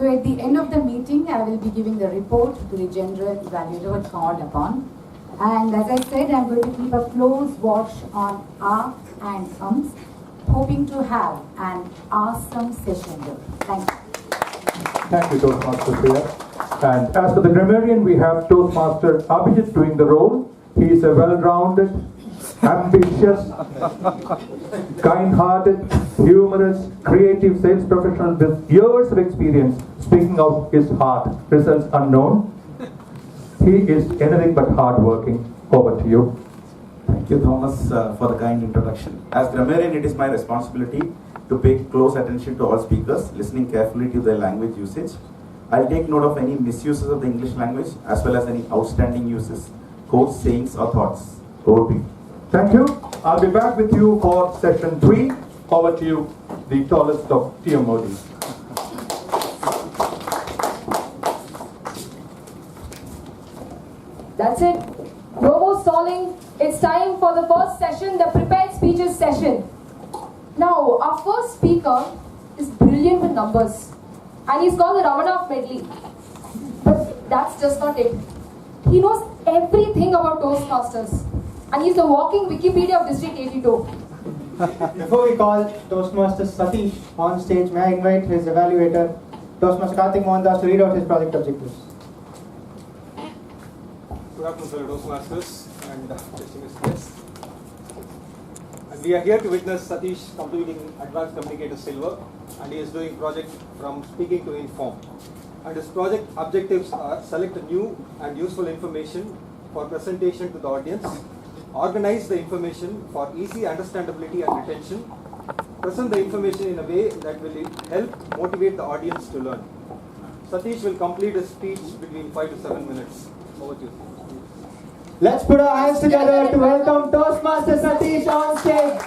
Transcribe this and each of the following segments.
So at the end of the meeting, I will be giving the report to the general evaluator called upon. And as I said, I'm going to keep a close watch on R and ums, hoping to have an awesome session here. Thank you. Thank you, Toastmaster Priya. And as for the grammarian, we have Toastmaster Abhijit doing the role. He is a well-rounded, ambitious, kind-hearted, humorous, creative sales professional with years of experience speaking out his heart. Results unknown. He is anything but hardworking. Over to you. Thank you, Thomas, for the kind introduction. As grammarian, it is my responsibility to pay close attention to all speakers, listening carefully to their language usage. I'll take note of any misuses of the English language as well as any outstanding uses, quotes, sayings, or thoughts. Over to you. Thank you. I'll be back with you for session 3. Over to you, the tallest of TMOD. That's it. No more stalling. It's time for the first session, the prepared speeches session. Now, our first speaker is brilliant with numbers. And he's called the Ramanath Medley. But that's just not it. He knows everything about Toastmasters. And he's the walking Wikipedia of District 82. Before we call Toastmaster Sateesh on stage, may I invite his evaluator, Toastmaster Karthik Mohandas, to read out his project objectives. Good afternoon, fellow Toastmasters and distinguished guests. And we are here to witness Sateesh completing Advanced Communicator Silver, and he is doing project from speaking to inform. And his project objectives are: select new and useful information for presentation to the audience, organize the information for easy understandability and retention, present the information in a way that will help motivate the audience to learn. Sateesh will complete his speech between 5 to 7 minutes. Over to you. Let's put our hands together to welcome Toastmaster Sateesh on stage.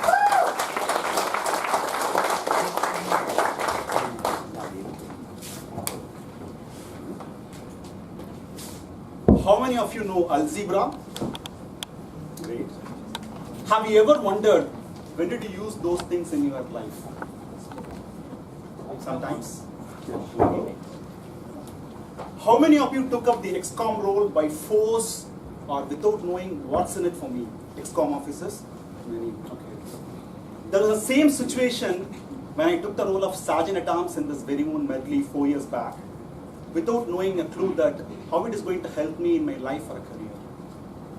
How many of you know algebra? Great. Have you ever wondered when did you use those things in your life? Sometimes. How many of you took up the XCOM role by force or without knowing what's in it for me? XCOM officers? Many. Okay. There was the same situation when I took the role of Sergeant at Arms in this very own medley 4 years back, without knowing a clue that how it is going to help me in my life or a career.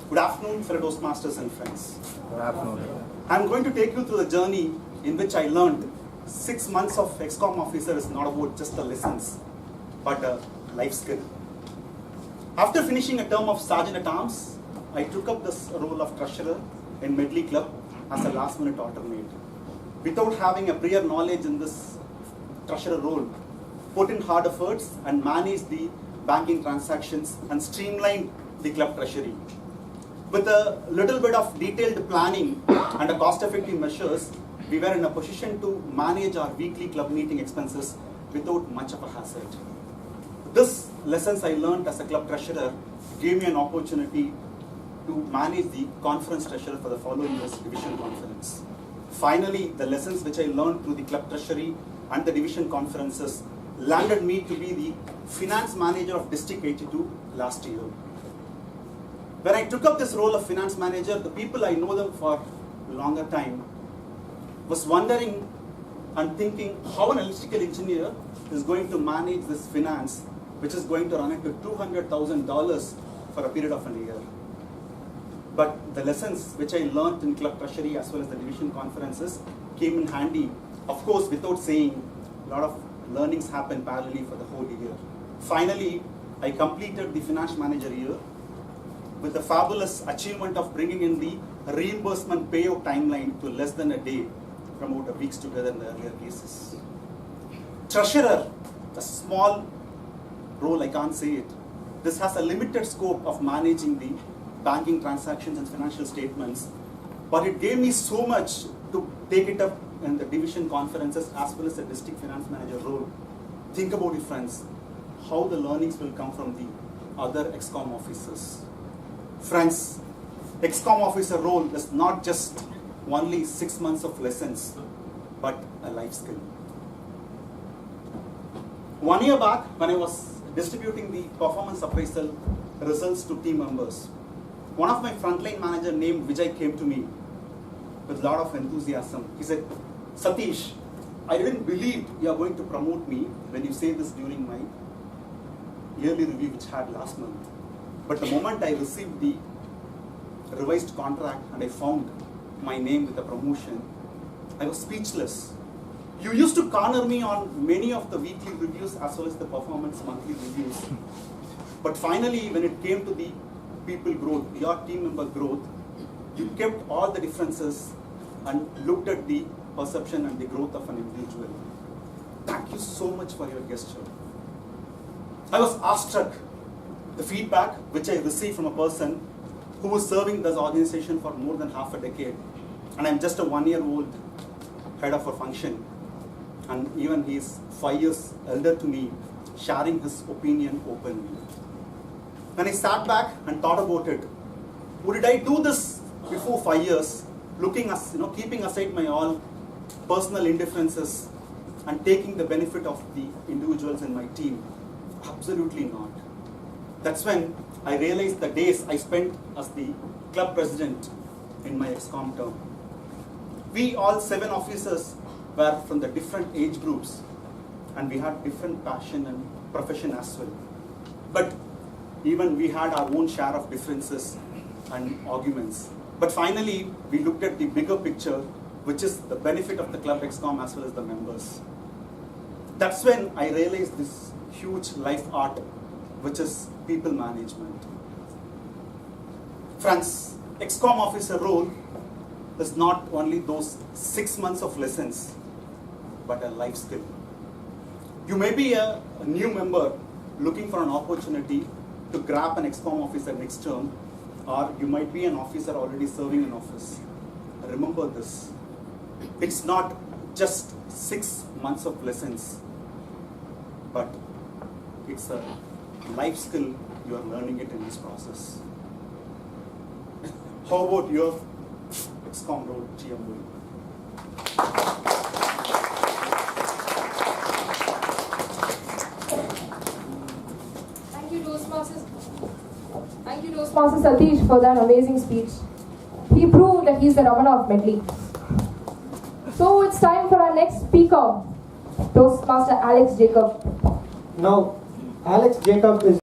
Good afternoon, fellow Toastmasters and friends. Good afternoon. I'm going to take you through the journey in which I learned 6 months of XCOM officer is not about just the lessons, but a life skill. After finishing a term of Sergeant at Arms, I took up this role of treasurer in Medley Club as a last minute alternate. Without having a prior knowledge in this treasurer role, put in hard efforts and managed the banking transactions and streamlined the club treasury. With a little bit of detailed planning and a cost-effective measures, we were in a position to manage our weekly club meeting expenses without much of a hazard. This lessons I learned as a club treasurer gave me an opportunity to manage the conference treasurer for the following year's division conference. Finally, the lessons which I learned through the club treasury and the division conferences landed me to be the finance manager of District 82 last year. When I took up this role of finance manager, the people I know them for a longer time was wondering and thinking how an electrical engineer is going to manage this finance, which is going to run into $200,000 for a period of an year. But the lessons which I learned in club treasury as well as the division conferences came in handy. Of course, without saying, a lot of learnings happened parallelly for the whole year. Finally, I completed the finance manager year with the fabulous achievement of bringing in the reimbursement payout timeline to less than a day from about a week's together in the earlier cases. Treasurer, a small role, I can't say it. This has a limited scope of managing the banking transactions and financial statements, but it gave me so much to take it up in the division conferences as well as the district finance manager role. Think about it, friends, how the learnings will come from the other XCOM officers. Friends, XCOM officer role is not just only 6 months of lessons, but a life skill. 1 year back, when I was distributing the performance appraisal results to team members, one of my frontline manager named Vijay came to me with a lot of enthusiasm. He said, Sateesh, I didn't believe you are going to promote me when you say this during my yearly review which I had last month. But the moment I received the revised contract and I found my name with the promotion, I was speechless. You used to corner me on many of the weekly reviews as well as the performance monthly reviews. But finally, when it came to the people growth, your team member growth, you kept all the differences and looked at the perception and the growth of an individual. Thank you so much for your gesture. I was awestruck. The feedback which I received from a person who was serving this organization for more than half a decade, and I'm just a 1-year-old head of a function, and even he's 5 years elder to me, sharing his opinion openly. When I sat back and thought about it, would I do this before 5 years, keeping aside my all personal indifferences and taking the benefit of the individuals in my team? Absolutely not. That's when I realized the days I spent as the club president in my ExCom term. We all 7 officers were from the different age groups, and we had different passion and profession as well. But even we had our own share of differences and arguments. But finally, we looked at the bigger picture, which is the benefit of the club ExCom as well as the members. That's when I realized this huge life art, which is people management. Friends, ExCom officer role is not only those 6 months of lessons, but a life skill. You may be a new member looking for an opportunity to grab an ExCom officer next term, or you might be an officer already serving in office. Remember this, it's not just 6 months of lessons, but it's a life skill. You are learning it in this process. How about your ExCom role, GM? Thank you, Toastmaster Sateesh, for that amazing speech. He proved that he's the Ramana of Medley. So it's time for our next speaker, Toastmaster Alex Jacob. Now, Alex Jacob is